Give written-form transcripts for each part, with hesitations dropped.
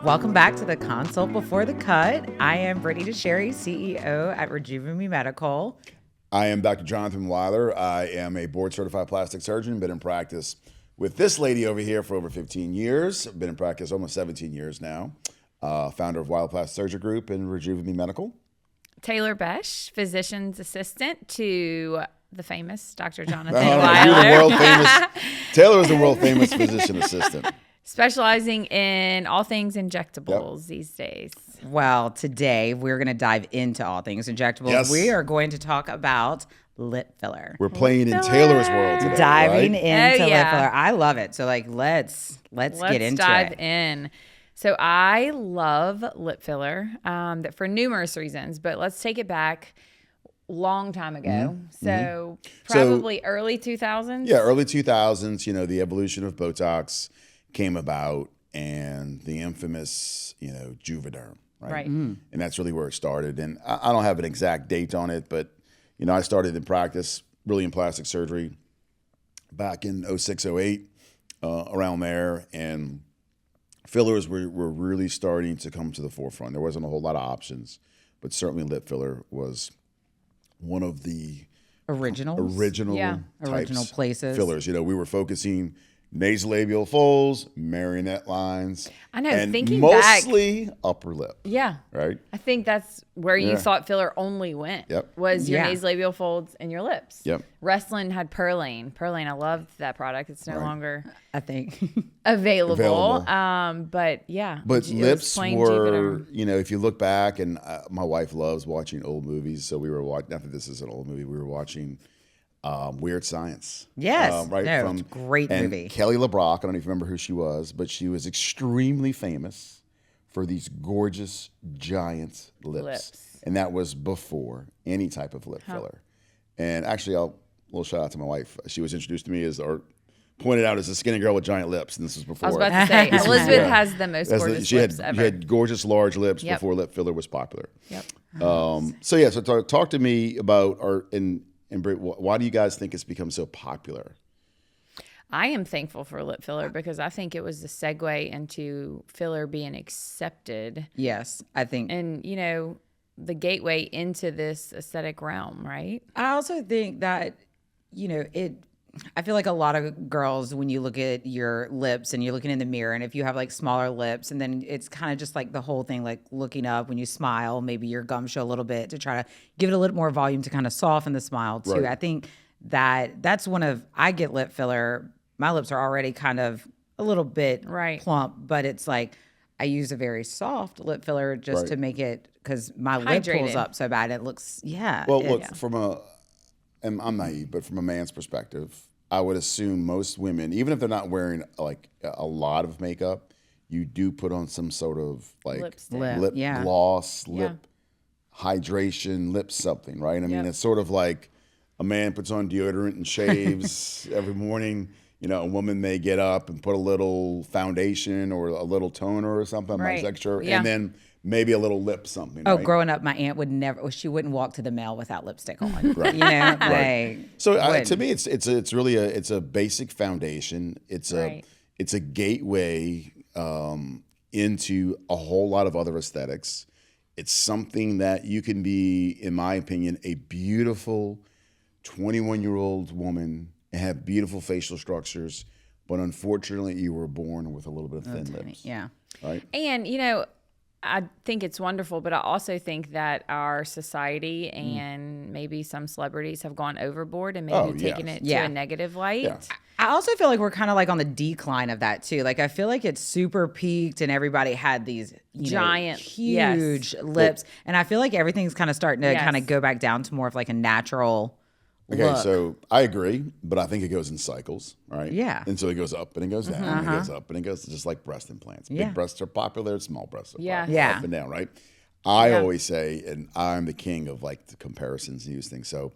Welcome back to the Consult Before the Cut. I am Brittany DeSherry, CEO at Rejuvime Medical. I am Dr. Jonathan Weiler. I am a board-certified plastic surgeon, been in practice with this lady over here for over 15 years. I've been in practice almost 17 years now. Founder of Weiler Plastic Surgery Group and Rejuvime Medical. Taylor Besh, physician's assistant to the famous Dr. Jonathan Weiler. Taylor is the world-famous physician assistant. Specializing in all things injectables these days. Well, today we're going to dive into all things injectables. Yes. We are going to talk about lip filler. We're playing in Taylor's world today, Diving right? into lip filler. I love it. So let's get into dive it. in. So I love lip filler for numerous reasons, but let's take it back long time ago. So probably early 2000s. Yeah, early 2000s, the evolution of Botox came about and the infamous, Juvederm, right? Right. And that's really where it started. And I don't have an exact date on it, but, I started in practice really in plastic surgery back in 06, 08, around there. And fillers were really starting to come to the forefront. There wasn't a whole lot of options, but certainly lip filler was one of the original places. Fillers. We were focusing nasolabial folds, marionette lines. I know, and thinking mostly upper lip. Yeah. Right? I think that's where you thought filler only went. Yep. Was your nasolabial folds and your lips. Yep. Restylane had Perlane. Perlane, I loved that product. It's no longer, I think, available. But yeah. But lips were, if you look back, and my wife loves watching old movies, so we were watching, not that this is an old movie, we were watching Weird Science. Yes. Right. No, it's a great movie. Kelly LeBrock, I don't know if you remember who she was, but she was extremely famous for these gorgeous giant lips. And that was before any type of lip filler. And actually, a little shout out to my wife. She was introduced to me or pointed out as a skinny girl with giant lips, and this was before. I was about to say, Elizabeth has the most gorgeous lips ever. She had gorgeous large lips before lip filler was popular. Yep. So talk to me about and Britt, why do you guys think it's become so popular? I am thankful for lip filler because I think it was the segue into filler being accepted. Yes, I think. And, the gateway into this aesthetic realm, right? I also think that, I feel like a lot of girls, when you look at your lips and you're looking in the mirror, and if you have like smaller lips, and then it's kind of just like the whole thing, like looking up when you smile, maybe your gums show a little bit to try to give it a little more volume to kind of soften the smile too. Right. I think that's I get lip filler. My lips are already kind of a little bit plump, but it's like I use a very soft lip filler just to make it, because my lip pulls up so bad. It looks, Well, look, and I'm naive, but from a man's perspective, I would assume most women, even if they're not wearing like a lot of makeup, you do put on some sort of like lip gloss, lip hydration, lip something, right? I mean, it's sort of like a man puts on deodorant and shaves every morning. A woman may get up and put a little foundation or a little toner or something. I'm not exactly sure. And then maybe a little lip something. Oh, growing up, my aunt she wouldn't walk to the mail without lipstick on. Right. So to me, it's really a basic foundation. It's a gateway into a whole lot of other aesthetics. It's something that you can be, in my opinion, a beautiful 21-year-old woman and have beautiful facial structures, but unfortunately, you were born with a little bit of thin lips. Yeah. Right. And I think it's wonderful, but I also think that our society and maybe some celebrities have gone overboard and maybe taken it to a negative light. Yeah. I also feel like we're kind of like on the decline of that too. Like I feel like it's super peaked and everybody had these giant, huge lips. And I feel like everything's kind of starting to kind of go back down to more of like a natural look. So I agree, but I think it goes in cycles, right? Yeah. And so it goes up and it goes down, and it goes up and it goes, just like breast implants. Big breasts are popular, small breasts are popular, up and down, right? I always say, and I'm the king of like the comparisons and use things. So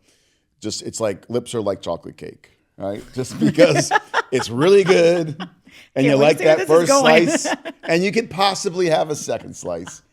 it's like lips are like chocolate cake, right? Just because it's really good and you like that first slice and you could possibly have a second slice.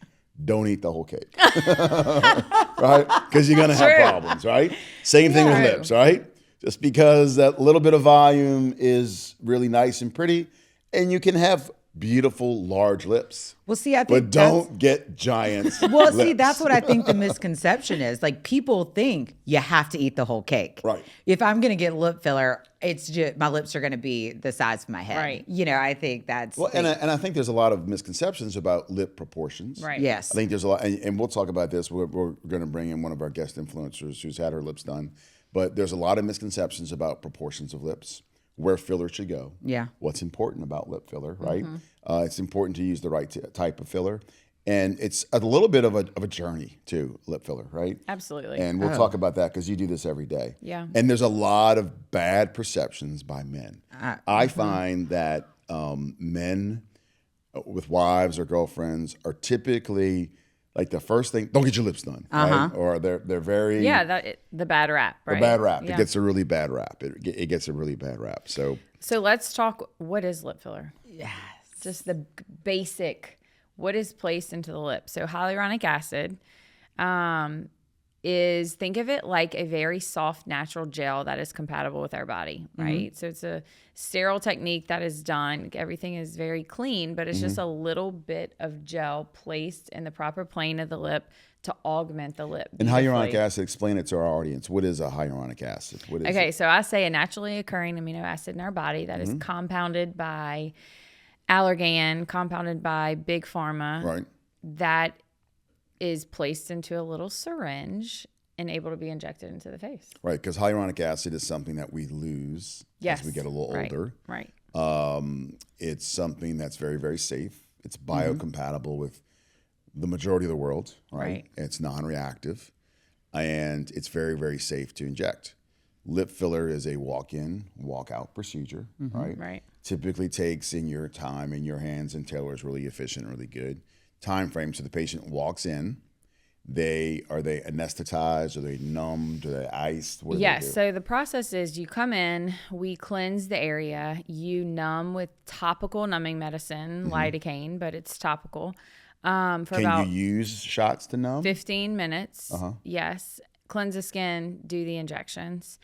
Don't eat the whole cake, right? Because you're going to have problems, right? Same thing with lips, right? Just because that little bit of volume is really nice and pretty, and you can have beautiful, large lips. Well, see, I think but don't get giant Well, see, lips. that's what I think the misconception is. Like, people think you have to eat the whole cake. Right. If I'm going to get lip filler, it's just my lips are going to be the size of my head. Right. You know, I think that's Well, and I think there's a lot of misconceptions about lip proportions. Right. yes. I think there's a lot, and we'll talk about this. We're going to bring in one of our guest influencers who's had her lips done. But there's a lot of misconceptions about proportions of lips, where filler should go. Yeah. What's important about lip filler, right? It's important to use the right type of filler. And it's a little bit of a journey to lip filler, right? Absolutely. And we'll talk about that because you do this every day. Yeah. And there's a lot of bad perceptions by men. I find that men with wives or girlfriends are typically like the first thing, don't get your lips done, right? Or they're very the bad rap, right? the bad rap. Yeah. It gets a really bad rap. It gets a really bad rap. So let's talk. What is lip filler? Yes. Just the basic. What is placed into the lip? So hyaluronic acid is, think of it like a very soft natural gel that is compatible with our body, right? So it's a sterile technique that is done. Everything is very clean, but it's just a little bit of gel placed in the proper plane of the lip to augment the lip. And hyaluronic acid, explain it to our audience. What is a hyaluronic acid? What is Okay, it? so I say a naturally occurring amino acid in our body that is compounded by Allergan, compounded by Big Pharma, Right. that is placed into a little syringe and able to be injected into the face. Right, because hyaluronic acid is something that we lose as we get a little older. Right. It's something that's very, very safe. It's biocompatible with the majority of the world, right? It's non-reactive, and it's very, very safe to inject. Lip filler is a walk-in, walk-out procedure, right? Right. Typically takes in your time in your hands, and Taylor is really efficient, really good. Time frame, so the patient walks in. Are they anesthetized? Are they numbed? Are they iced? What do they do? So the process is you come in, we cleanse the area, you numb with topical numbing medicine, lidocaine, but it's topical. For Can about you use shots to numb? 15 minutes. Yes. Cleanse the skin, do the injections.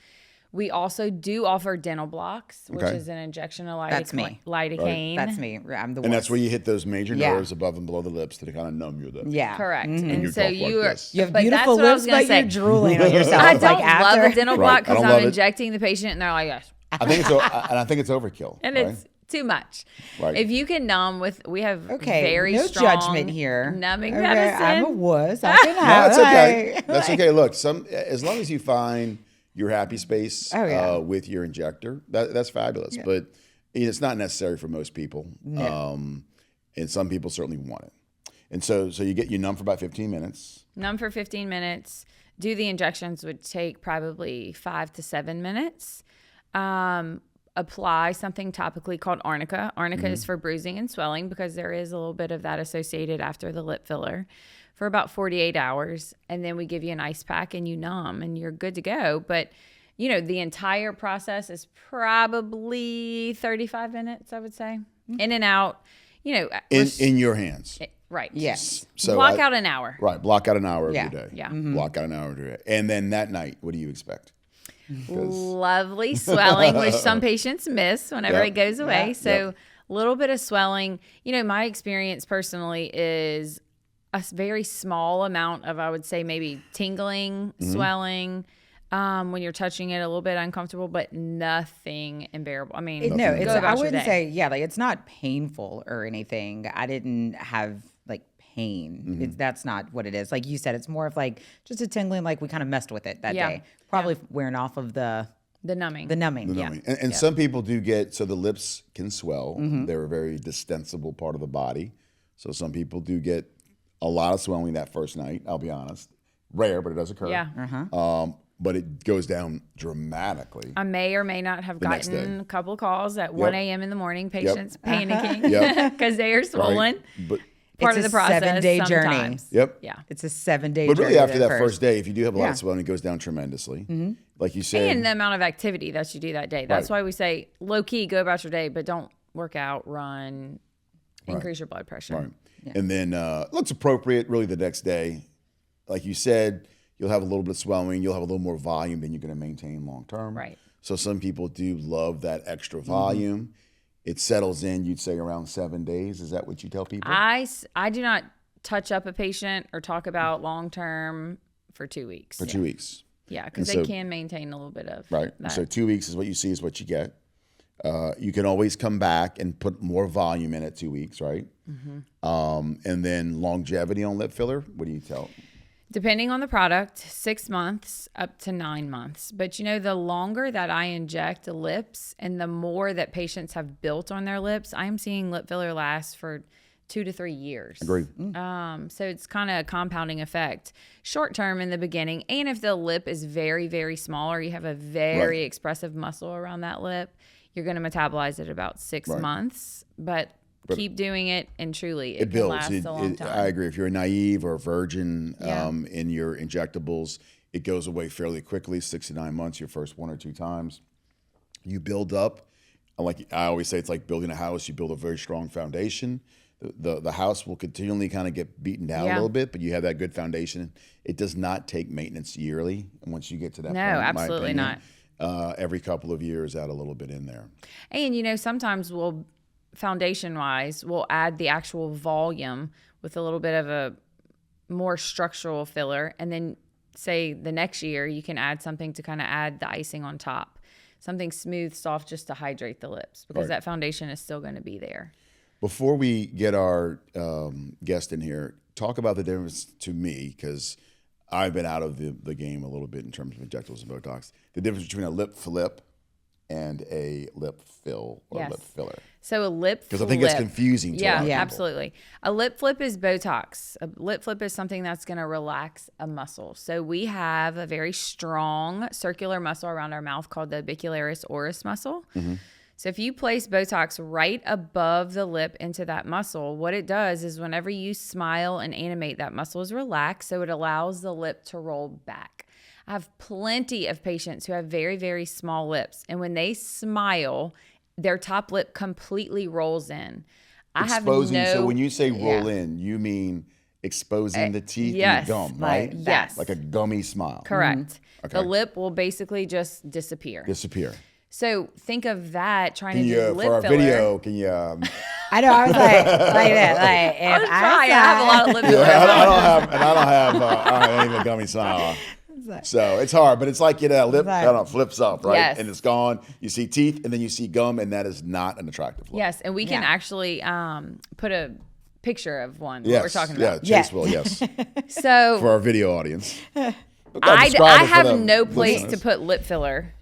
We also do offer dental blocks, which is an injection of lidocaine. Right. That's me. I'm the one. And that's where you hit those major nerves above and below the lips to kind of numb your lips. Yeah. Correct. And And you so talk like you are. this. You have But beautiful that's what I lips, was gonna but say. you're drooling on yourself. I like don't after. love a dental block Right. I because don't I'm love it. injecting the patient and they're like, yes. I think it's overkill. And right? it's too much. Right. If you can numb with, we have very no strong judgment here. numbing Okay, medicine. I'm a wuss. I can No, have that's okay. it. That's okay. Look, as long as you find your happy space yeah. with your injector, that's fabulous. But it's not necessary for most people. No. And some people certainly want it. And so you numb for about 15 minutes. Numb for 15 minutes. Do the injections would take probably 5 to 7 minutes. Apply something topically called arnica. Arnica is for bruising and swelling because there is a little bit of that associated after the lip filler for about 48 hours. And then we give you an ice pack and you numb and you're good to go. But, the entire process is probably 35 minutes, I would say. In and out, In your hands. Right. Yes. So block out an hour. Right. Block out an hour Yeah. every day. Yeah. Block out an hour every day. And then that night, what do you expect? Lovely swelling, which some patients miss whenever Yep. it goes away. Yep. So a little bit of swelling. My experience personally is a very small amount of, I would say, maybe tingling, swelling, when you're touching it, a little bit uncomfortable, but nothing unbearable. I mean, No, go it's, about I your wouldn't day. say, like it's not painful or anything. I didn't have like pain. That's not what it is. Like you said, it's more of like just a tingling, like we kind of messed with it that Yeah. day. Probably wearing off of the numbing. numbing. Yeah. And some people do get, so the lips can swell. They're a very distensible part of the body. So some people do get a lot of swelling that first night, I'll be honest. Rare, but it does occur. Yeah. But it goes down dramatically. I may or may not have next gotten day. a couple calls at 1 a.m. in the morning, patients panicking Yep. because they are swollen. Right? But Part It's of the a process 7-day journey. sometimes. yep. Yeah. It's a 7-day But journey. really after that at first day, if you do have a lot Yeah. of swelling, it goes down tremendously. Like you said. And the amount of activity that you do that day. That's Right. why we say low key, go about your day, but don't work out, run, increase your blood pressure. Right. And then looks appropriate really the next day. Like you said, you'll have a little bit of swelling. You'll have a little more volume than you're going to maintain long term. Right. So some people do love that extra volume. it settles in, you'd say around 7 days. Is that what you tell people? I do not touch up a patient or talk about long-term for 2 weeks. For 2 weeks. Yeah, because they can maintain a little bit of that. So 2 weeks is what you see is what you get. You can always come back and put more volume in at 2 weeks, right? And then longevity on lip filler, what do you tell? Depending on the product, 6 months up to 9 months. But the longer that I inject lips and the more that patients have built on their lips, I'm seeing lip filler last for 2 to 3 years. Agreed. So it's kind of a compounding effect. Short term in the beginning, and if the lip is very, very small or you have a very expressive muscle around that lip, you're going to metabolize it about 6 months. But keep doing it, and truly, it can last a long time. I agree. If you're naive or a virgin in your injectables, it goes away fairly quickly, 6 to 9 months, your first 1 or 2 times. You build up. Like I always say, it's like building a house. You build a very strong foundation. The house will continually kind of get beaten down a little bit, but you have that good foundation. It does not take maintenance yearly. And once you get to that point, absolutely not. Every couple of years, add a little bit in there. And, sometimes foundation-wise, we'll add the actual volume with a little bit of a more structural filler. And then, say, the next year, you can add something to kind of add the icing on top. Something smooth, soft, just to hydrate the lips, because that foundation is still going to be there. Before we get our guest in here, talk about the difference to me, because I've been out of the game a little bit in terms of injectables and Botox. The difference between a lip flip and a lip fill or lip filler. So a lip flip. Because I think it's confusing to a lot of people. Absolutely. A lip flip is Botox. A lip flip is something that's going to relax a muscle. So we have a very strong circular muscle around our mouth called the orbicularis oris muscle. So if you place Botox right above the lip into that muscle, what it does is whenever you smile and animate, that muscle is relaxed, so it allows the lip to roll back. I have plenty of patients who have very, very small lips, and when they smile, their top lip completely rolls in. So when you say roll in, you mean exposing the teeth and the gum, right? Yes. Like a gummy smile. Correct. Okay. The lip will basically just disappear. So think of that trying to do lip filler. For our video, can you... I know, I was like that. Like, if I have a lot of lip filler. I don't have any gummy smile. So it's hard, but it's like, lip flips up, right? Yes. And it's gone. You see teeth, and then you see gum, and that is not an attractive look. Yes, and we can actually put a picture of one. What we're talking about. Chase will, yes. So for our video audience. I have no place to put lip filler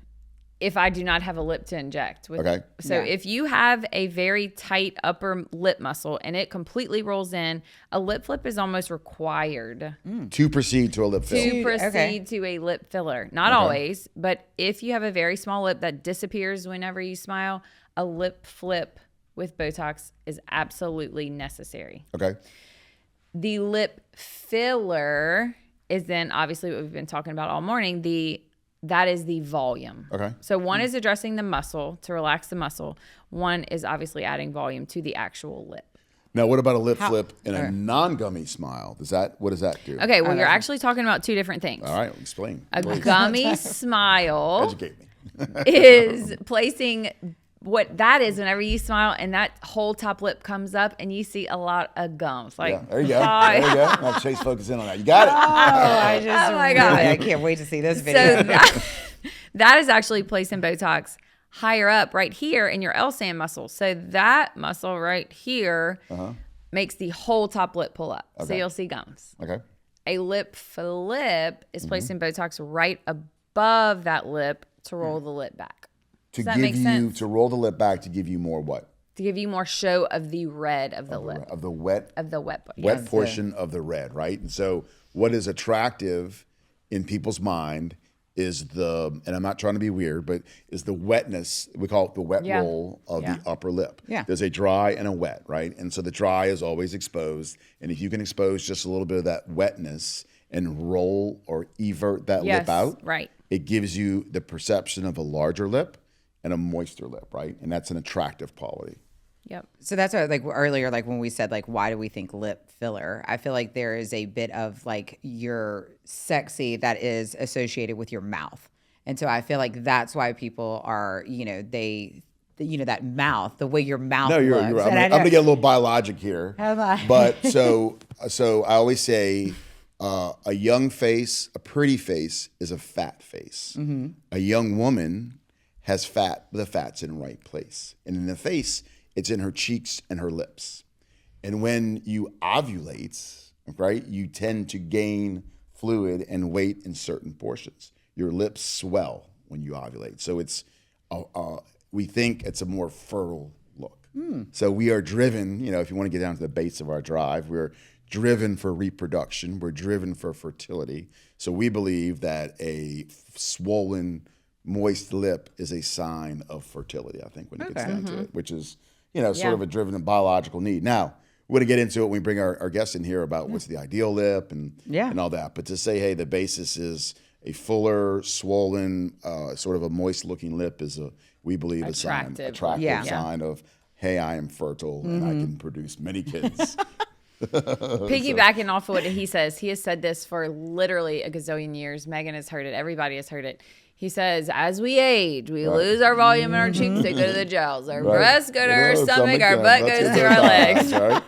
if I do not have a lip to inject with. Okay. So if you have a very tight upper lip muscle and it completely rolls in, a lip flip is almost required. To proceed to a lip filler. To proceed to a lip filler. Not always, but if you have a very small lip that disappears whenever you smile, a lip flip with Botox is absolutely necessary. Okay. The lip filler is then obviously what we've been talking about all morning, that is the volume. Okay. So one is addressing the muscle to relax the muscle. One is obviously adding volume to the actual lip. Now, what about a lip flip and a non-gummy smile? What does that do? Okay, well, you're actually talking about two different things. All right, explain. Please. Gummy smile Educate me. is placing what that is whenever you smile and that whole top lip comes up and you see a lot of gums. Like, there you go. There you go. Now Chase focus in on that. You got it. Oh my God. I can't wait to see this video. So that is actually placing Botox higher up right here in your LSAM muscle. So that muscle right here makes the whole top lip pull up. Okay. So you'll see gums. Okay. A lip flip is placing Botox right above that lip to roll the lip back. Does that make sense? To roll the lip back to give you more what? To give you more show of the red of the lip. Of the wet wet portion of the red, right? And so what is attractive in people's mind is and I'm not trying to be weird, but is the wetness, we call it the wet roll of the upper lip. Yeah. There's a dry and a wet, right? And so the dry is always exposed. And if you can expose just a little bit of that wetness and roll or evert that lip out, right, it gives you the perception of a larger lip and a moister lip, right? And that's an attractive quality. Yep. So that's what, like earlier, like when we said, like, why do we think lip filler? I feel like there is a bit of like you're sexy that is associated with your mouth. And so I feel like that's why people are, they that mouth, the way your mouth No, you're looks. right. I'm going to get a little biologic here. Have I? But so I always say a young face, a pretty face is a fat face. Mm-hmm. A young woman has fat, but the fat's in the right place. And in the face, it's in her cheeks and her lips. And when you ovulate, right, you tend to gain fluid and weight in certain portions. Your lips swell when you ovulate. So it's we think it's a more fertile look. So we are driven, if you want to get down to the base of our drive, we're driven for reproduction. We're driven for fertility. So we believe that a swollen, moist lip is a sign of fertility, I think, when it gets down to it, which is, sort of a driven and biological need. Now, we're going to get into it when we bring our guests in here about what's the ideal lip and all that. But to say, hey, the basis is a fuller, swollen, sort of a moist-looking lip is, we believe, attractive sign of, hey, I am fertile and I can produce many kids. Piggybacking off of what he says, he has said this for literally a gazillion years. Megan has heard it. Everybody has heard it. He says, as we age, we lose our volume in our cheeks. They go to the gels. Our breasts go to our stomach. Our butt goes to our legs. Right?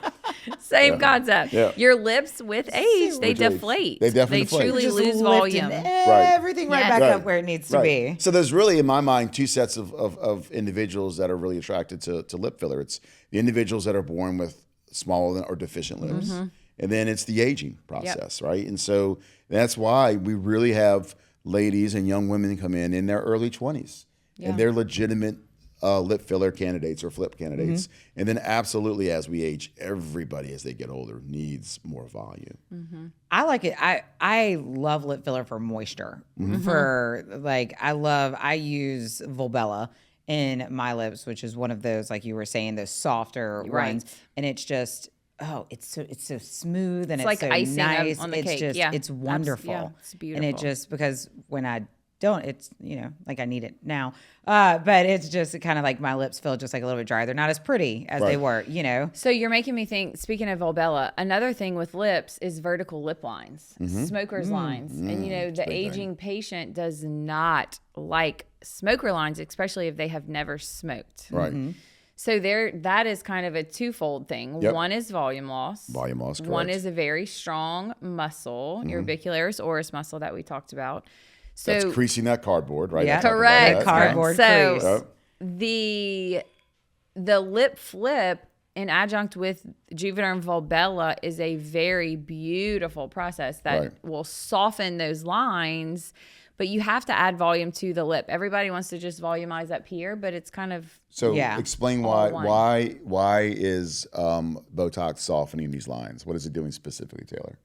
Same concept. Yeah. Your lips with age, they deflate. They definitely deflate. Truly lose volume. Everything right back up where it needs to be. So there's really, in my mind, two sets of individuals that are really attracted to lip filler. It's the individuals that are born with small or deficient lips. And then it's the aging process, right? And so that's why we really have ladies and young women come in their early 20s. And they're legitimate lip filler candidates or flip candidates. And then absolutely, as we age, everybody as they get older needs more volume. I like it. I love lip filler for moisture. I use Volbella in my lips, which is one of those, like you were saying, those softer ones. And it's just, it's so smooth and it's like so icing nice. on the it's cake. just, it's wonderful. It's beautiful. And it just, because when I don't, it's, like I need it now. But it's just kind of like my lips feel just like a little bit dry. They're not as pretty as they were, So you're making me think, speaking of Volbella, another thing with lips is vertical lip lines, smoker's lines. And, the aging patient does not like smoker lines, especially if they have never smoked. Right. So that is kind of a twofold thing. Yep. One is volume loss. Volume loss, correct. One is a very strong muscle, your orbicularis oris muscle that we talked about. So that's creasing that cardboard, right? Yeah, correct. Cardboard crease. So the lip flip in adjunct with Juvederm Volbella is a very beautiful process that will soften those lines. But you have to add volume to the lip. Everybody wants to just volumize up here, but it's kind of explain why is Botox softening these lines? What is it doing specifically, Taylor?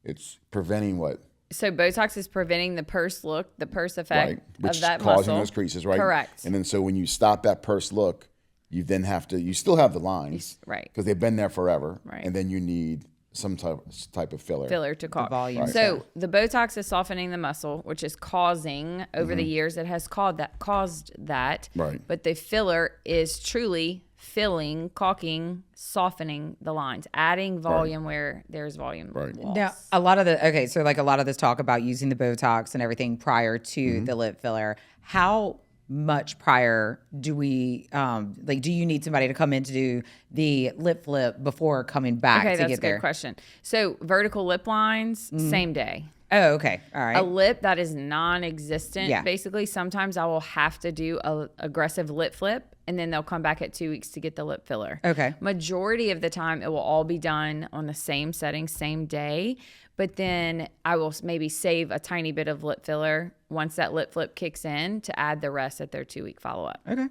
It's preventing what? So Botox is preventing the purse look, the purse effect which of that is causing muscle. those creases, right? Correct. And then so when you stop that purse look, you then have to, you still have the lines, right? Because they've been there forever, right? And then you need some type of filler to cause volume. So the Botox is softening the muscle, which is causing over the years it has caused that. Right. But the filler is truly filling, caulking, softening the lines, adding volume where there's volume loss. Now, a lot of this talk about using the Botox and everything prior to the lip filler, how much prior do we do you need somebody to come in to do the lip flip before coming back to get there? That's a good question. So vertical lip lines, same day. Oh, okay. All right. A lip that is non-existent, basically, sometimes I will have to do a aggressive lip flip, and then they'll come back at 2 weeks to get the lip filler. Okay. Majority of the time, it will all be done on the same setting, same day, but then I will maybe save a tiny bit of lip filler once that lip flip kicks in to add the rest at their 2 week follow-up. Okay.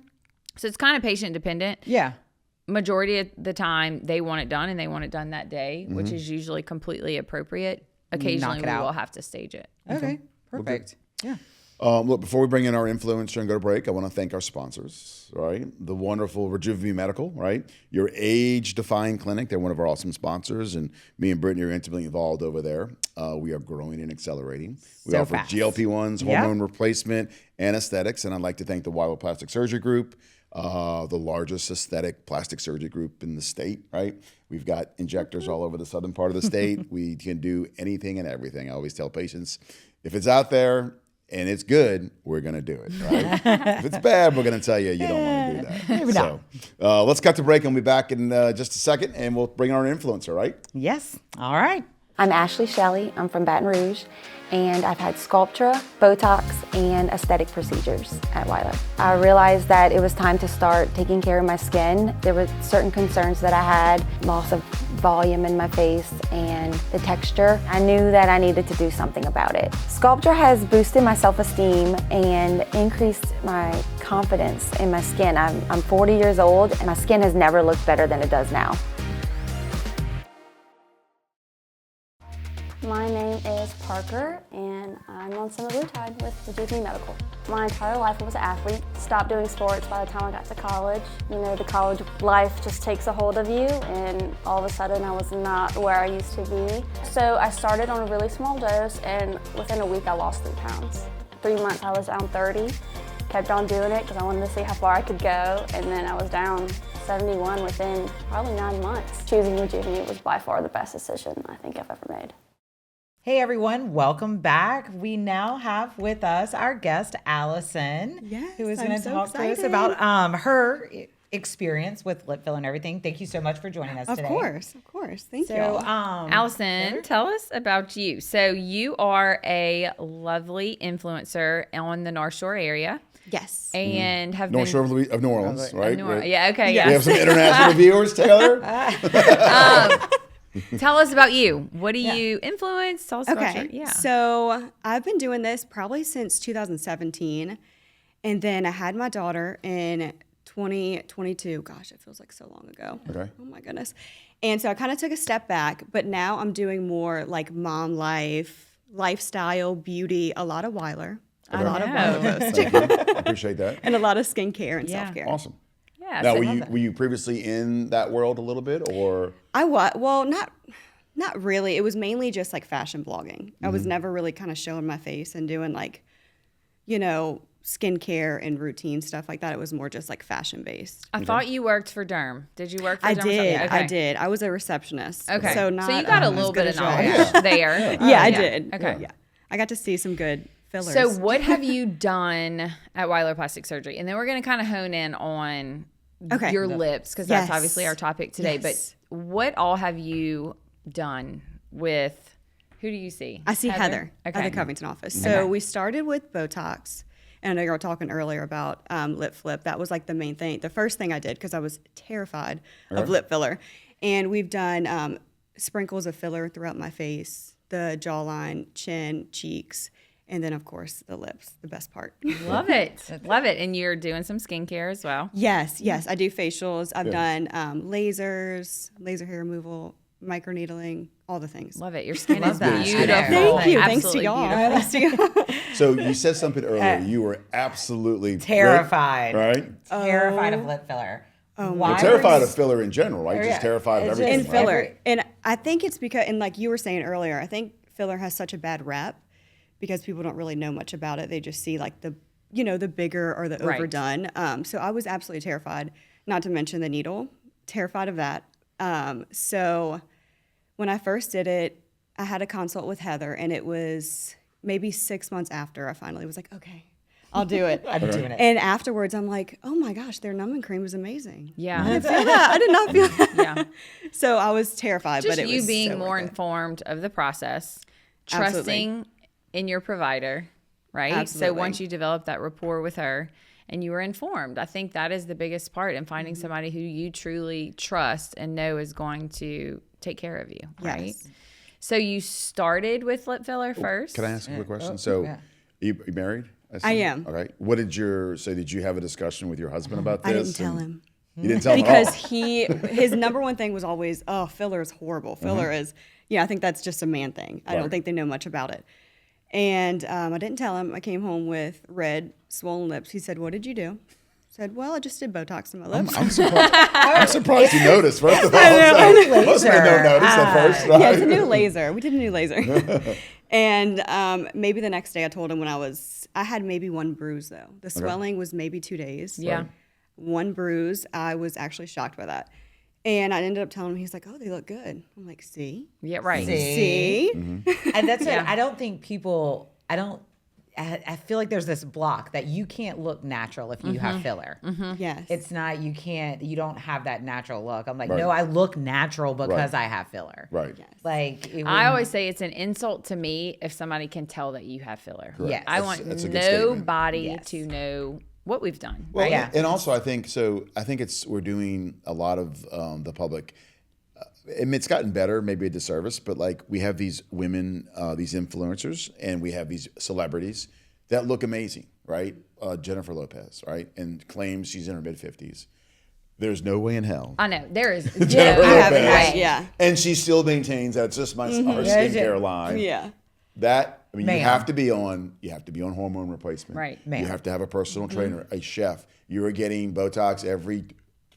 So it's kind of patient dependent. Yeah. Majority of the time, they want it done, and they want it done that day, which is usually completely appropriate. Occasionally, we will have to stage it. Okay, perfect. Yeah. Look, before we bring in our influencer and go to break, I want to thank our sponsors, right? The wonderful Rejuvime Medical, right? Your age-defying clinic. They're one of our awesome sponsors, and me and Brittany are intimately involved over there. We are growing and accelerating. We offer GLP-1s, hormone replacement, and aesthetics, and I'd like to thank the Weiler Plastic Surgery Group, the largest aesthetic plastic surgery group in the state, right? We've got injectors all over the southern part of the state. We can do anything and everything. I always tell patients, if it's out there and it's good, we're going to do it, right? If it's bad, we're going to tell you don't want to do that. Maybe not. So let's cut to break and we'll be back in just a second, and we'll bring our influencer, right? Yes. All right. I'm Ashley Shelley. I'm from Baton Rouge, and I've had Sculptra, Botox, and aesthetic procedures at Weiler. I realized that it was time to start taking care of my skin. There were certain concerns that I had, loss of volume in my face and the texture. I knew that I needed to do something about it. Sculptra has boosted my self-esteem and increased my confidence in my skin. I'm 40 years old, and my skin has never looked better than it does now. My name is Parker, and I'm on semaglutide with Rejuvime Medical. My entire life I was an athlete. Stopped doing sports by the time I got to college. You know, the college life just takes a hold of you, and all of a sudden I was not where I used to be. So I started on a really small dose, and within a week I lost 3 pounds. 3 months I was down 30. Kept on doing it because I wanted to see how far I could go, and then I was down 71 within probably 9 months. Choosing Rejuvime was by far the best decision I think I've ever made. Hey everyone, welcome back. We now have with us our guest, Allison, who is going to talk to us about her experience with lip fill and everything. Thank you so much for joining us today. Of course. Thank you. Allison, tell us about you. So you are a lovely influencer on the North Shore area. Yes. And have North Shore of New Orleans, right? Yeah, okay, We have some international viewers, Taylor. Tell us about you. What do you influence? Tell us about your, So I've been doing this probably since 2017. And then I had my daughter in 2022. Gosh, it feels like so long ago. Okay. Oh my goodness. And so I kind of took a step back, but now I'm doing more like mom life, lifestyle, beauty, a lot of Weiler. A lot of Weiler Thank you. I appreciate that. and a lot of skincare and self-care. Awesome. Yeah. Now, were you previously in that world a little bit, or? I was, well, not really. It was mainly just like fashion blogging. I was never really kind of showing my face and doing like, you know, skincare and routine stuff like that. It was more just like fashion based. I thought you worked for Derm. Did you work for Derm? I did. I was a receptionist. Okay. So you got a little bit of knowledge there. Yeah, I did. Okay. Yeah. I got to see some good fillers. So what have you done at Weiler Plastic Surgery? And then we're going to kind of hone in on your lips, because that's obviously our topic today. Yes. But what all have you done with, who do you see? I see Heather at the Covington office. So we started with Botox. And I know you were talking earlier about lip flip. That was like the main thing, the first thing I did, because I was terrified of lip filler. And we've done sprinkles of filler throughout my face, the jawline, chin, cheeks, and then, of course, the lips, the best part. Love it. Love it. And you're doing some skincare as well. Yes. I do facials. I've done lasers, laser hair removal, microneedling, all the things. Love it. Your skin is beautiful. Thank you. Absolutely Thanks to y'all. So you said something earlier. You were absolutely Terrified. right? Terrified of lip filler. You're terrified of filler in general, right? Just terrified of everything. And filler. And I think it's because, and like you were saying earlier, I think filler has such a bad rep because people don't really know much about it. They just see like the, you know, the bigger or the overdone. So I was absolutely terrified, not to mention the needle, terrified of that. So when I first did it, I had a consult with Heather, and it was maybe 6 months after I finally was like, okay, I'll do it. I'm doing it. And afterwards, I'm like, oh my gosh, their numbing cream was amazing. Yeah. I didn't feel that. I did not feel that. Yeah. So I was terrified, Just but it was you being so more worth it. informed of the process, Absolutely. trusting in your provider, right? Absolutely. So once you develop that rapport with her and you were informed, I think that is the biggest part in finding somebody who you truly trust and know is going to take care of you, right? Yes. So you started with lip filler first. Can I ask a quick question? So you married? I am. Okay. What did did you have a discussion with your husband about this? I didn't tell him. You didn't tell him at all? Because his number one thing was always, oh, filler is horrible. Filler is, I think that's just a man thing. I don't think they know much about it. And I didn't tell him. I came home with red, swollen lips. He said, what did you do? I said, well, I just did Botox in my lips. I'm surprised you noticed, first of all. Most men don't notice at first. Right? Yeah, it's a new laser. We did a new laser. And maybe the next day I told him I had maybe one bruise though. The swelling was maybe 2 days. Yeah. One bruise. I was actually shocked by that. And I ended up telling him, he's like, oh, they look good. I'm like, see? Yeah, right. See? And that's it. I don't think people, I I feel like there's this block that you can't look natural if you have filler. Yes. It's not, you don't have that natural look. I'm like, Right. no, I look natural because Right. I have filler. Right. Yes. Like, I always say it's an insult to me if somebody can tell that you have filler. Correct. Yes. I That's- want that's a good statement. nobody Yes. to know what we've done. Well, right? Yeah. and also I think we're doing a lot of the public. And it's gotten better, maybe a disservice, but like we have these women, these influencers, and we have these celebrities that look amazing, right? Jennifer Lopez, right, and claims she's in her mid-50s. There's no way in hell. I know there is. Jennifer I haven't Lopez. had, yeah. And she still maintains that it's just our skincare line. Yeah. That you Ma'am. have to be on hormone replacement. Right. Ma'am. You have to have a personal trainer, a chef. You are getting Botox every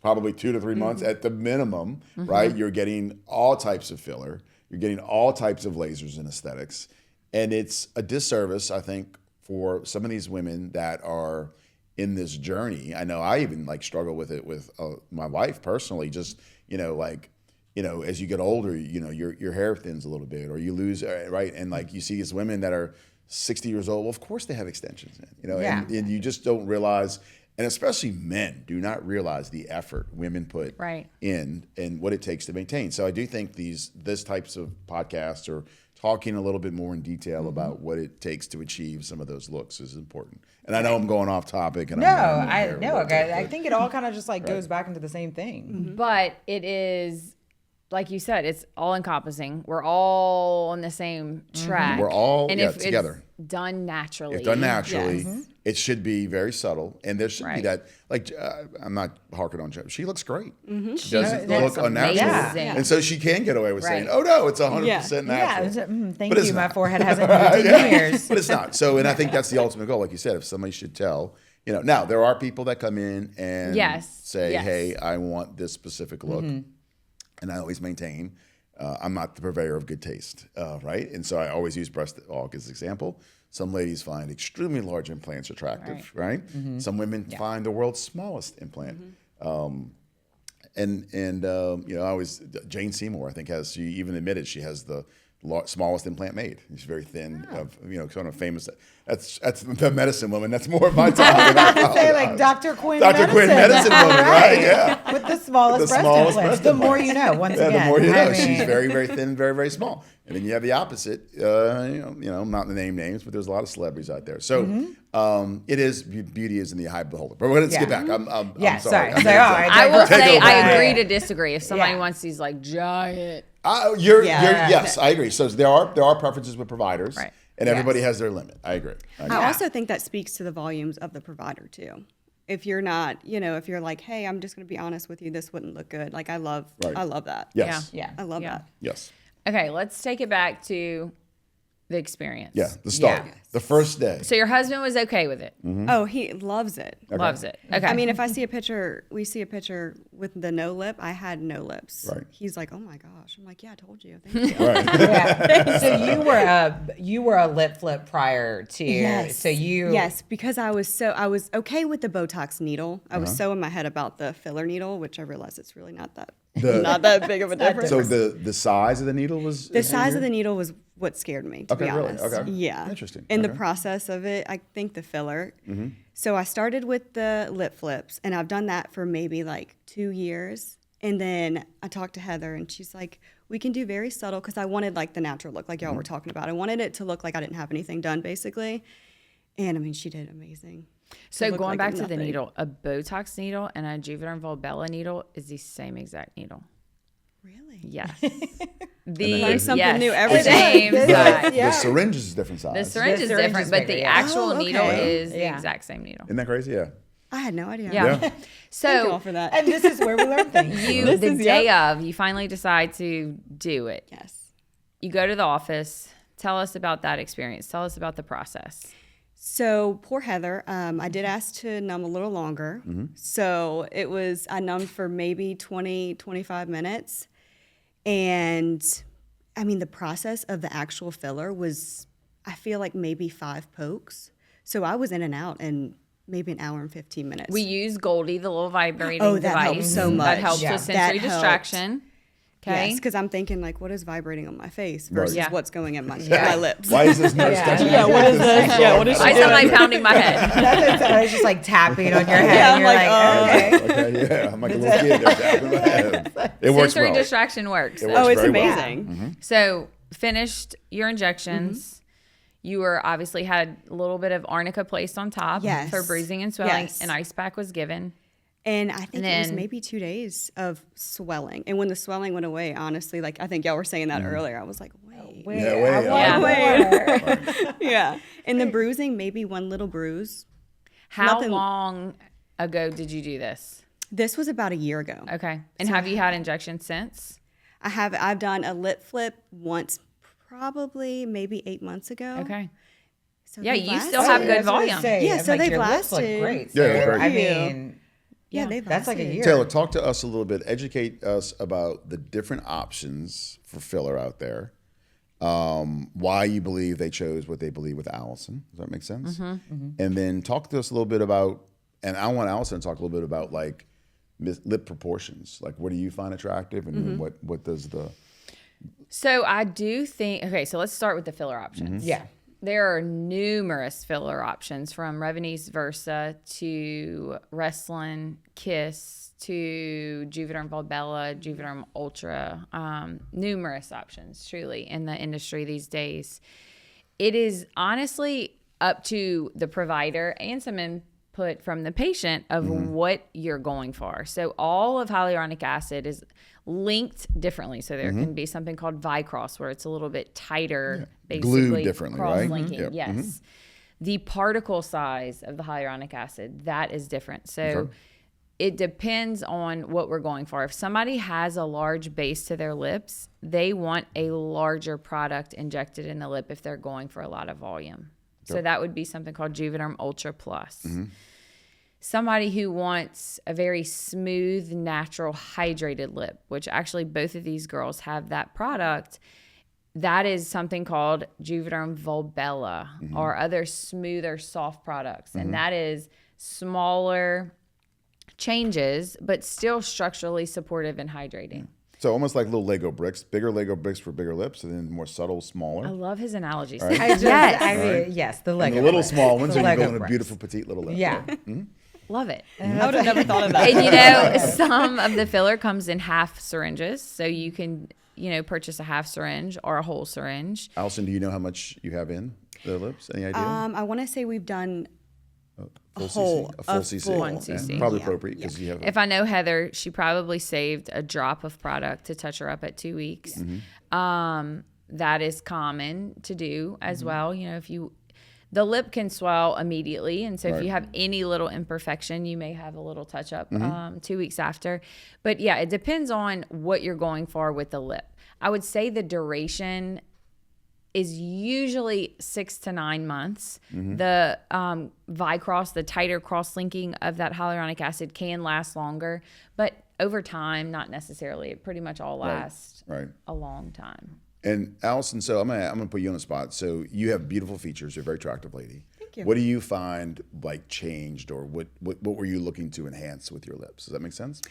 probably 2 to 3 months at the minimum, right? You're getting all types of filler. You're getting all types of lasers and aesthetics. And it's a disservice, I think, for some of these women that are in this journey. I know I even like struggle with it with my wife personally, just, as you get older, your hair thins a little bit or you lose, right? And like you see these women that are 60 years old, well, of course they have extensions in, Yeah. and you just don't realize, and especially men do not realize the effort women put Right. in and what it takes to maintain. So I do think this types of podcasts or talking a little bit more in detail about what it takes to achieve some of those looks is important. And I know I'm going off topic. And I think it all kind of just like goes back into the same thing. But it is, like you said, it's all encompassing. We're all on the same track. We're all and if together. It's done naturally. If done naturally, Yes. it should be very subtle, and there should be Right. that. Like I'm not harking on Jen. She looks great. She That's doesn't look unnatural, amazing. and so she can get away with saying, Right. "Oh no, it's 100% Yeah, natural." thank But it's you. My not. forehead hasn't moved in years. But it's not. So, and I think that's the ultimate goal. Like you said, if somebody should tell, now there are people that come in and say, Yes. "Hey, I want this specific look," and I always maintain. I'm not the purveyor of good taste, right? And so I always use breast aug as an example. Some ladies find extremely large implants attractive, right? Some women find the world's smallest implant. I always, Jane Seymour, I think, she even admitted she has the smallest implant made. She's very thin, kind of famous. That's the medicine woman. That's more of my time. I say like Dr. Quinn Medicine woman, right? Yeah. With the smallest breast implants. The more you know, once again. The more you know. I mean, She's very, very thin, very, very small. And then you have the opposite. I'm not to name names, but there's a lot of celebrities out there. So it is, beauty is in the eye of the beholder. But let's get back. I'm sorry. All right. I will say over. I agree to disagree. If somebody Yeah. wants these like giant, Yes, I agree. So there are preferences with providers, Right. and everybody has their limit. I agree. I also think that speaks to the volumes of the provider too. If you're not, if you're like, hey, I'm just going to be honest with you, this wouldn't look good. Like I love that. Yes. Yeah. I love Yeah. that. Yes. okay, let's take it back to the experience. Yeah. The start. Yeah. The first day. So your husband was okay with it. Oh, he loves it. Loves it. Okay. I mean, if I see a picture, we see a picture with the no lip. I had no lips. Right. He's like, oh my gosh. I'm like, yeah, I told you. Thank you. Right. Yeah. So you were a lip flip prior to. Yes. So Yes, because I was okay with the Botox needle. I was so in my head about the filler needle, which I realized it's really not that big of a difference. So the size of the needle was The size of the needle was what scared me, to be really? honest. Okay. Yeah. Interesting. In the Okay. process of it, I think the filler. So I started with the lip flips, and I've done that for maybe like 2 years. And then I talked to Heather, and she's like, we can do very subtle, because I wanted like the natural look, like y'all were talking about. I wanted it to look like I didn't have anything done, basically. And I mean, she did amazing. So It looked going like back to the nothing. needle, a Botox needle and a Juvederm Volbella needle is the same exact needle. Really? Yes. Learn something new every same day. size. The syringe is a different size. The syringe is syringe different, is but bigger, the yeah. actual Oh, needle okay. is the Yeah. exact same needle. Isn't that crazy? Yeah. I had no idea. Yeah. Yeah. Thank you So all for that. And this is where we learn things. the day of, you finally decide to do it. Yes. You go to the office. Tell us about that experience. Tell us about the process. So poor Heather, I did ask to numb a little longer. So I numbed for maybe 20, 25 minutes. And I mean, the process of the actual filler was, I feel like maybe 5 pokes. So I was in and out in maybe an hour and 15 minutes. We use Goldie, the little vibrating Oh, that device. helps so That much. helps Yeah. with sensory That helped. distraction. Okay. Yes, because I'm thinking like, what is vibrating on my face versus Yeah. what's going in my lips. Why is this nurse touching Yeah, what is this? Yeah, what is she I sound like pounding my head. That's what I was just like tapping on your head. Yeah, and I'm you're like, okay. Okay, yeah, I'm like a little kid there tapping my head. It works Sensory well. distraction works. It works Oh, it's very well. amazing. So finished your injections. You were obviously had a little bit of arnica placed on top Yes. for bruising and swelling. Yes. An ice pack was given. And I think it was then- maybe 2 days of swelling. And when the swelling went away, honestly, like I think y'all were saying that earlier, I was like, wait. Yeah, wait. Yeah. And the bruising, maybe one little bruise. How Nothing- long ago did you do this? This was about a year ago. Okay. And have you had injections since? I've done a lip flip once, probably maybe 8 months ago. Okay. So Yeah, they've you still have lasted. good That's what I volume. say. Yeah, I'm so like, they've your lips look lasted. great. Yeah, So, very I good. mean, Yeah, they've that's like a lasted. year. Taylor, talk to us a little bit. Educate us about the different options for filler out there. Why you believe they chose what they believe with Allison. Does that make sense? And then talk to us a little bit about, and I want Allison to talk a little bit about like lip proportions. Like, what do you find attractive, and what does the So I do think, okay, so let's start with the filler options. Yeah. There are numerous filler options from Revenie's Versa to Restylane Kiss to Juvederm Volbella, Juvederm Ultra. Numerous options, truly, in the industry these days. It is honestly up to the provider and some input from the patient of what you're going for. So all of hyaluronic acid is linked differently. So there can be something called Vicross where it's a little bit tighter, basically Glued differently, right? cross-linking. Yep. Yes. The particle size of the hyaluronic acid, that is different. So it depends on what we're going for. If somebody has a large base to their lips, they want a larger product injected in the lip if they're going for a lot of volume. So that would be something called Juvederm Ultra Plus. Somebody who wants a very smooth, natural, hydrated lip, which actually both of these girls have that product, that is something called Juvederm Volbella or other smoother, soft products. And that is smaller changes, but still structurally supportive and hydrating. So almost like little Lego bricks, bigger Lego bricks for bigger lips, and then more subtle, smaller. I love his analogies. Yes, the And Lego the little bricks. small ones, The and you Lego go in a bricks. beautiful petite little lip. Yeah. Love it. I would have never thought of that. And you know, some of the filler comes in half syringes, so you can, purchase a half syringe or a whole syringe. Allison, do you know how much you have in the lips? Any idea? I want to say we've done full whole- CC? A full a CC. full one Yeah, CC. probably Yeah. appropriate because you have. If I know Heather, she probably saved a drop of product to touch her up at 2 weeks. That is common to do as well. If the lip can swell immediately, and so if you have any little imperfection, you may have a little touch up 2 weeks after. But yeah, it depends on what you're going for with the lip. I would say the duration is usually 6 to 9 months. The Vicross, the tighter cross-linking of that hyaluronic acid can last longer, but over time, not necessarily. It pretty much all lasts a long time. And Allison, so I'm gonna put you on the spot. So you have beautiful features. You're a very attractive lady. Thank you. What do you find like changed, or what were you looking to enhance with your lips? Does that make sense?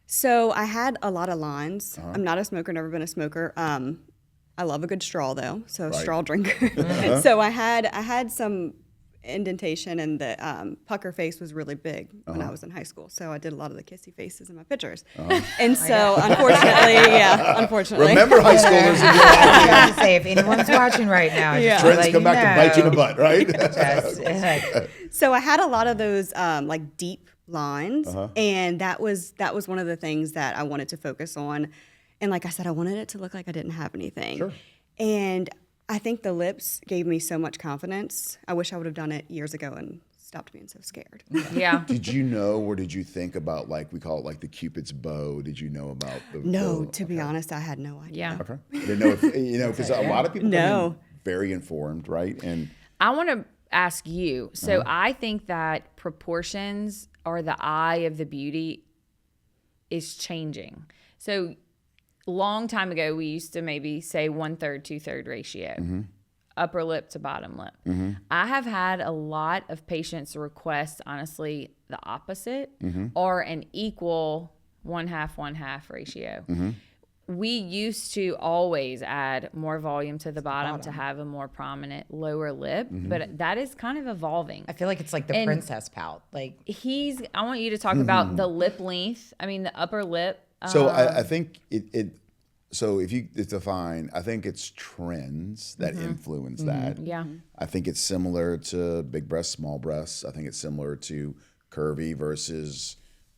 So I had a lot of lines. I'm not a smoker, never been a smoker. I love a good straw though, so straw drinker. So I had some indentation, and the pucker face was really big when I was in high school. So I did a lot of the kissy faces in my pictures. And so unfortunately. Remember, high schoolers, if you're I was about to say, if anyone's watching right now, just trends let come back to bite you in the butt, right? Just, like, So I had a lot of those like deep lines, and that was one of the things that I wanted to focus on. And like I said, I wanted it to look like I didn't have anything. Sure. And I think the lips gave me so much confidence. I wish I would have done it years ago and stopped being so scared. Yeah. Did you know, or did you think about, like, we call it like the Cupid's bow? Did you know about the No, the- to be honest, I had no idea. Yeah. Okay. I didn't know if, because a lot of people come in very informed, right? And I want to ask you. So I think that proportions or the eye of the beauty is changing. So long time ago, we used to maybe say 1/3, 2/3 ratio, upper lip to bottom lip. I have had a lot of patients request, honestly, the opposite or an equal 1/2, 1/2 ratio. we used to always add more volume to the bottom to have a more prominent lower lip, but that is kind of evolving. I feel like it's like the princess pout. Like I want you to talk about the lip length. I mean, the upper lip. So I think so if you define, I think it's trends that influence that. Yeah. I think it's similar to big breasts, small breasts. I think it's similar to curvy versus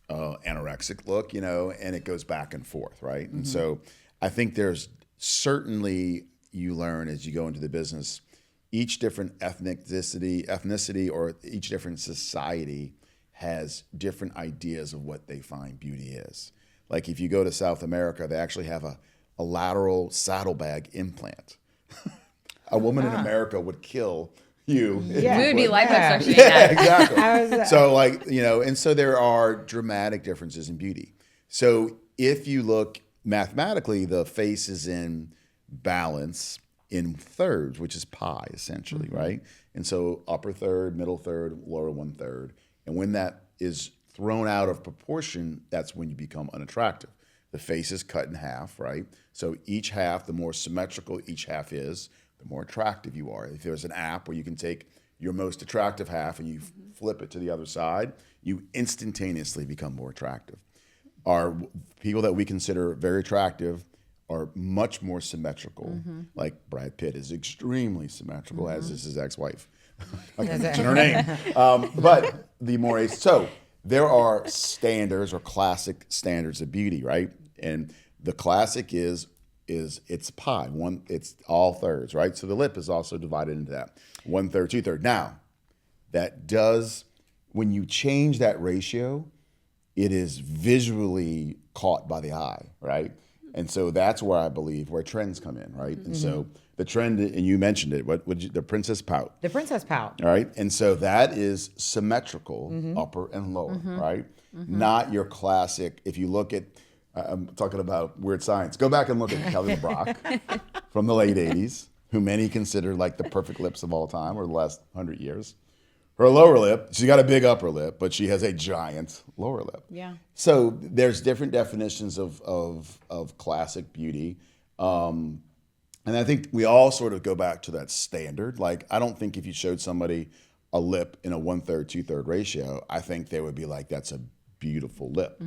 anorexic look, and it goes back and forth, right? And so I think there's certainly, you learn as you go into the business, each different ethnicity or each different society has different ideas of what they find beauty is. Like if you go to South America, they actually have a lateral saddlebag implant. A woman in America would kill you. Yeah. We would be liposuctioning that. Exactly. So and so there are dramatic differences in beauty. So if you look mathematically, the face is in balance in thirds, which is pi essentially, right? And so upper third, middle third, lower 1/3. And when that is thrown out of proportion, that's when you become unattractive. The face is cut in half, right? So each half, the more symmetrical each half is, the more attractive you are. If there's an app where you can take your most attractive half and you flip it to the other side, you instantaneously become more attractive. Our people that we consider very attractive are much more symmetrical. Like Brad Pitt is extremely symmetrical, as is his ex-wife. I can mention her name. But the more, so there are standards or classic standards of beauty, right? And the classic is it's pi. It's all thirds, right? So the lip is also divided into that. 1/3, 2/3. Now, that does, when you change that ratio, it is visually caught by the eye, right? And so that's where I believe where trends come in, right? And so the trend, and you mentioned it, the princess pout. The princess pout. All right. And so that is symmetrical, upper and lower, right? Not your classic, if you look at, I'm talking about weird science, go back and look at Kelly LeBrock from the late 80s, who many consider like the perfect lips of all time or the last 100 years. Her lower lip, she's got a big upper lip, but she has a giant lower lip. Yeah. So there's different definitions of classic beauty. And I think we all sort of go back to that standard. Like, I don't think if you showed somebody a lip in a 1/3, 2/3 ratio, I think they would be like, that's a beautiful lip.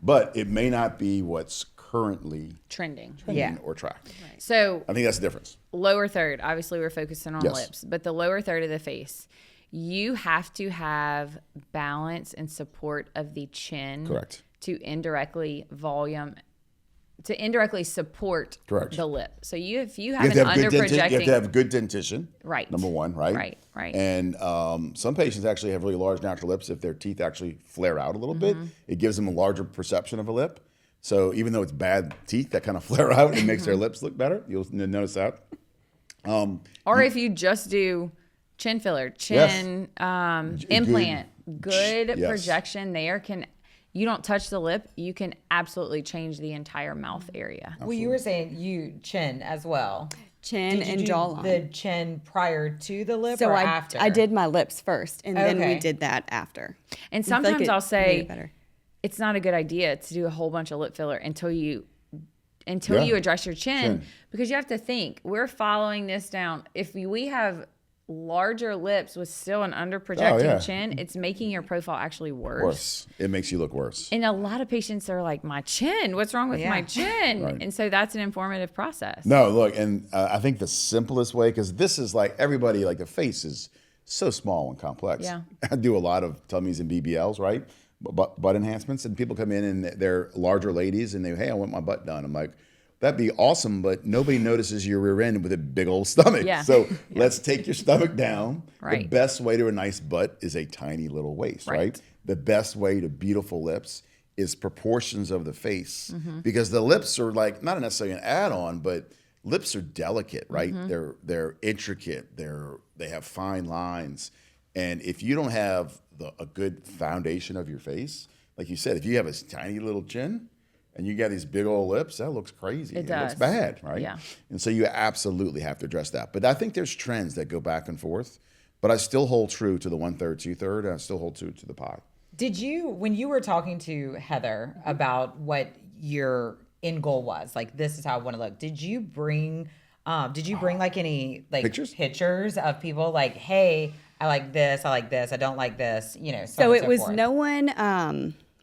But it may not be what's currently trending or attractive. Right. So I think that's the difference. Lower third, obviously we're focusing on lips, but the lower third of the face, you have to have balance and support of the chin. Correct. To indirectly support the lip. So if you have an under-projecting... You have to have good dentition. Right. Number one, right? Right. And some patients actually have really large natural lips. If their teeth actually flare out a little bit, it gives them a larger perception of a lip. So even though it's bad teeth that kind of flare out, it makes their lips look better. You'll notice that. Or if you just do chin filler, implant, good projection there you don't touch the lip, you can absolutely change the entire mouth area. Well, you were saying you chin as well. Chin and jawline. The chin prior to the lip or after? I did my lips first, and then we did that after. And sometimes I'll say it's not a good idea to do a whole bunch of lip filler until you address your chin, because you have to think, we're following this down. If we have larger lips with still an under projecting chin, it's making your profile actually worse. It makes you look worse. And a lot of patients are like, my chin, what's wrong with my chin? Right. And so that's an informative process. No, look, and I think the simplest way, because this is like everybody, like the face is so small and complex. Yeah. I do a lot of tummies and BBLs, right? Butt enhancements, and people come in and they're larger ladies and hey, I want my butt done. I'm like, that'd be awesome, but nobody notices your rear end with a big old stomach. Yeah. So let's take your stomach down. Right. The best way to a nice butt is a tiny little waist, right? The best way to beautiful lips is proportions of the face, because the lips are like not necessarily an add-on, but lips are delicate, right? They're intricate. They have fine lines, and if you don't have a good foundation of your face, like you said, if you have a tiny little chin and you got these big old lips, that looks crazy. It looks bad, right? Yeah. And so you absolutely have to address that. But I think there's trends that go back and forth. But I still hold true to the 1/3, 2/3, and I still hold true to the pie. Did you, when you were talking to Heather about what your end goal was. Like, this is how I want to look. Did you bring like any like pictures of people like, hey, I like this, I don't like this, you know? So it was no one,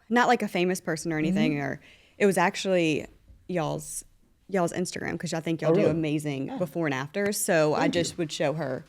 not like a famous person or anything, or it was actually y'all's Instagram, because I think y'all do amazing before and after. So I just would show her,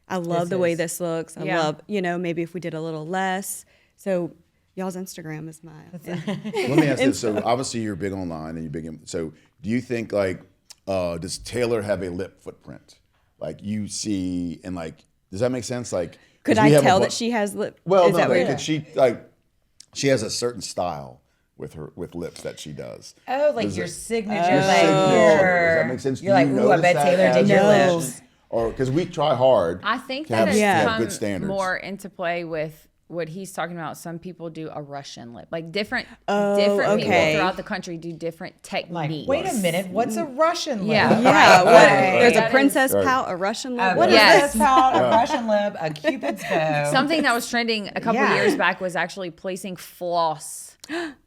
I love the way this looks. I love, you know, maybe if we did a little less. So y'all's Instagram is my. Let me ask this. So obviously you're big online and you're big in, so do you think like, does Taylor have a lip footprint? Like you see, and like, does that make sense? Like, could I tell that she has lip? Well, no, like, she has a certain style with lips that she does. Oh, like your signature. Like does that make sense? You're like, ooh, I bet Taylor did your lips. Or because we try hard. I think to that have good it's standards. come more into play with what he's talking about. Some people do a Russian lip, like different people throughout the country do different techniques. Like, wait a minute, what's a Russian lip? Yeah. There's a princess pout, a Russian lip. What is this pout? A Russian lip, a Cupid's bow. Something that was trending a couple of years back was actually placing floss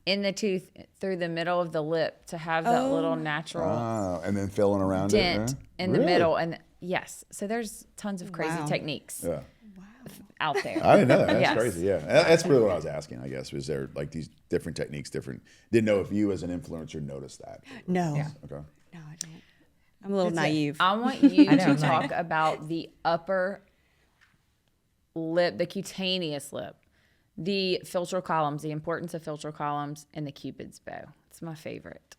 in the tooth through the middle of the lip to have that little natural and then filling around dent in the middle. And yes, so there's tons of crazy techniques. Yeah. Out there. I didn't know that. That's crazy. Yeah, that's really what I was asking. I guess was there like these different techniques, Didn't know if you as an influencer noticed that. No. Yeah. Okay. No, I don't. I'm a little naive. I want you to talk about the upper lip, the cutaneous lip, the filtral columns, the importance of filtral columns, and the Cupid's bow. It's my favorite.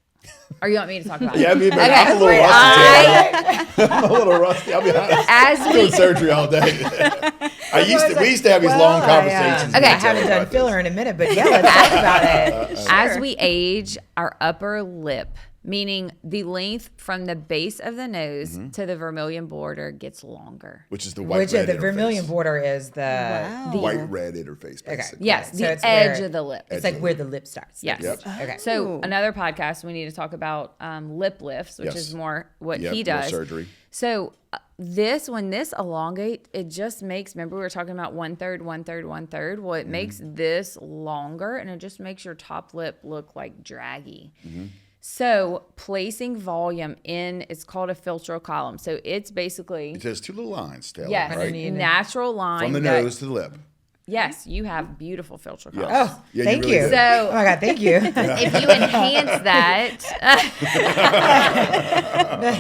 Or you want me to talk about it? Yeah, I mean, I'm a little rusty. I'm a little rusty. I'll be honest. I'm doing surgery all day. We used to have these long conversations. Okay, I haven't done filler in a minute, but yeah, let's talk about it. Sure. As we age, our upper lip, meaning the length from the base of the nose to the vermilion border, gets longer. Which is the white-red the vermilion border is the white-red interface, basically. Okay. Yes, so the edge of the lip. It's like where the lip starts. Yes. Yep. Okay. So another podcast, we need to talk about lip lifts, which is more what he does. Surgery. So when this elongate, it just makes, remember we were talking about 1/3, 1/3, 1/3. Well, it makes this longer, and it just makes your top lip look like draggy. So placing volume in, it's called a filtral column. So it's basically... There's two little lines, Taylor, right? Natural line. From the nose to the lip. Yes, you have beautiful filtral columns. Oh, thank you. So, oh my God, thank you. If you enhance that...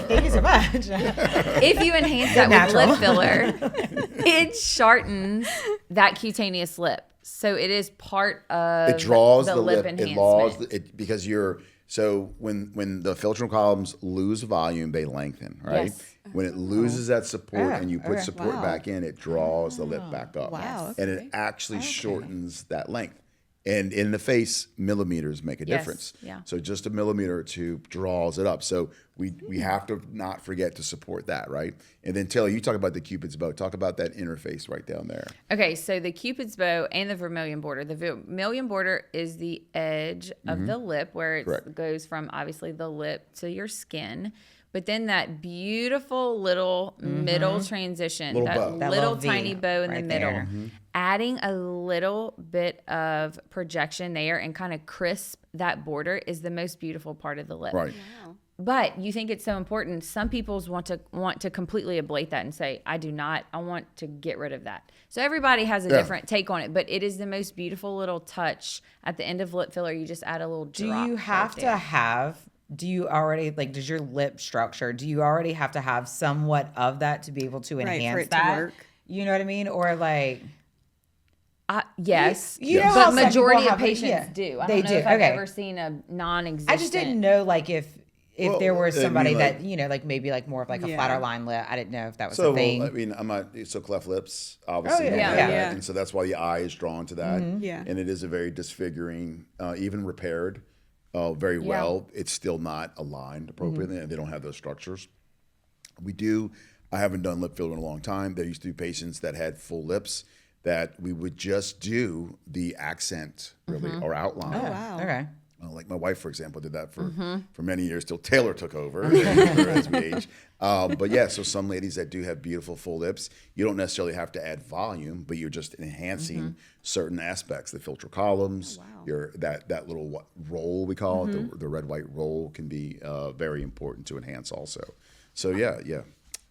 Thank you so much. If you enhance that with lip filler, it shortens that cutaneous lip. So it is part of it draws the lip enhancement. It draws because you're... So when the filtral columns lose volume, they lengthen, right? Yes. When it loses that support and you put support back in, it draws the lip back up. Wow. And it actually shortens that length. And in the face, millimeters make a difference. Yeah. So just a millimeter or two draws it up. So we have to not forget to support that, right? And then Taylor, you talk about the Cupid's bow. Talk about that interface right down there. Okay, so the Cupid's bow and the vermilion border. The vermilion border is the edge of the lip where it goes from obviously the lip to your skin. But then that beautiful little middle transition, that little tiny bow in the middle, adding a little bit of projection there and kind of crisp that border is the most beautiful part of the lip. Right. Wow. But you think it's so important. Some people want to completely ablate that and say, I do not. I want to get rid of that. So everybody has a different take on it. But it is the most beautiful little touch at the end of lip filler. You just add a little drop. Do you have to have... Do you already, like, does your lip structure, do you already have to have somewhat of that to be able to enhance for it that? to work? You know what I mean? Or like... Yes, you know but how majority some of people patients do. I They don't know do. if I've Okay. ever seen a non-existent. I just didn't know, like, if there was somebody like, that, you know, like maybe like more of like a flatter line lip. I didn't know if that was a thing. I mean, I'm not, so cleft lips, obviously. Oh, yeah. don't have Yeah. that, and so that's why the eye is drawn to that. Yeah. And it is a very disfiguring, even repaired very well, it's still not aligned appropriately, and they don't have those structures. I haven't done lip filler in a long time. There used to be patients that had full lips that we would just do the accent, really, or outline. Oh, wow. Okay. like my wife, for example, did that for many years till Taylor took over as we age. But yeah, so some ladies that do have beautiful full lips, you don't necessarily have to add volume, but you're just enhancing certain aspects. The filter columns, that little roll we call it, the red white roll can be very important to enhance also. So yeah.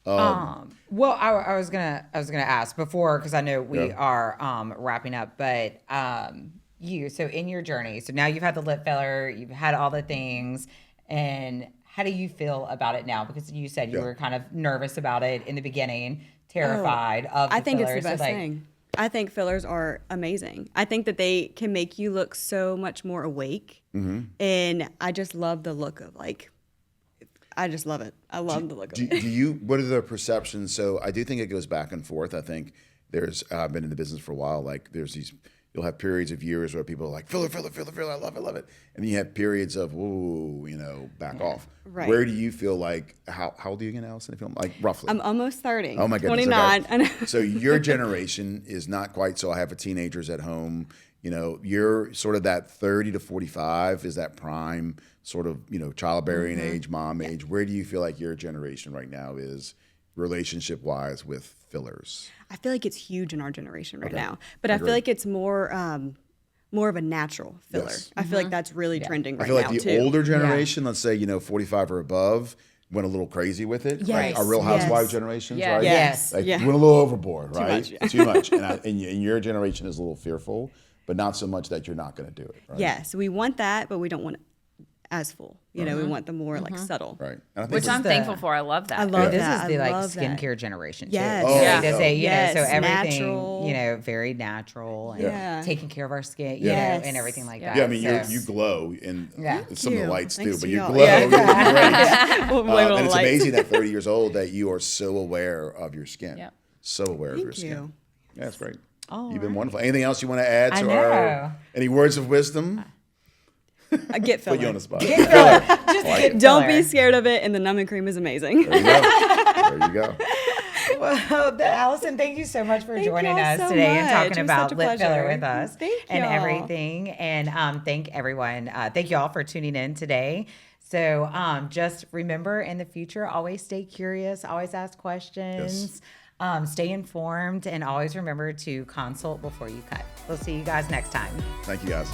Well, I was gonna ask before, because I know we are wrapping up, but so in your journey, so now you've had the lip filler, you've had all the things, and how do you feel about it now? Because you said you were kind of nervous about it in the beginning, terrified of the I think fillers. it's the best thing. I think fillers are amazing. I think that they can make you look so much more awake, and I just love the look of I just love it. I love the look of it. What are the perceptions? So I do think it goes back and forth. I think I've been in the business for a while. Like you'll have periods of years where people are like, filler, I love it. And then you have periods of, whoa, back off. Right. Where do you feel like, how old are you again, Allison? Like roughly? I'm almost 30. Oh my goodness. 29. Okay. So your generation is not quite, so I have teenagers at home. You're sort of that 30 to 45 is that prime sort of, childbearing age, mom age. Where do you feel like your generation right now is relationship-wise with fillers? I feel like it's huge in our generation right now, but I feel like it's more of a natural filler. Yes. I feel like that's really trending right now. I feel like the too. older generation, let's say, 45 or above, went a little crazy with it. Yes. Right? Our Real Housewives generations, right? Yes. Went a little overboard, right? Too much. And your generation is a little fearful, but not so much that you're not going to do it, right? Yes, we want that, but we don't want it as full. We want the more subtle. Right. Which I'm thankful for. I love that. I love This that. is the I like love skincare generation too. Yes. Oh, Like yeah. to say, Yes, so everything, natural. Very natural and Yeah. taking care of our skin, Yes. and everything like that. Yeah, I mean, So- you glow, and some of the lights Thanks do, but to you y'all. glow. Yeah. You're great. We'll blame it on And it's lights. amazing at 30 years old that you are so aware of your skin. Yep. So aware of your Thank skin. you. Yeah, that's great. All You've been wonderful. Anything else you want to add I to know. any words of wisdom? Get filler. Put you on the spot. Get filler. Just get Don't filler. be scared of it, and the numbing cream is amazing. There you go. There you go. Well, Allison, thank you so much for Thank joining y'all us so today and much. talking It was about such a lip filler pleasure. with us Thank and y'all. everything. And thank everyone. Thank you all for tuning in today. So just remember in the future, always stay curious, always ask questions, stay informed, and always remember to consult before you cut. We'll see you guys next time. Thank you, guys.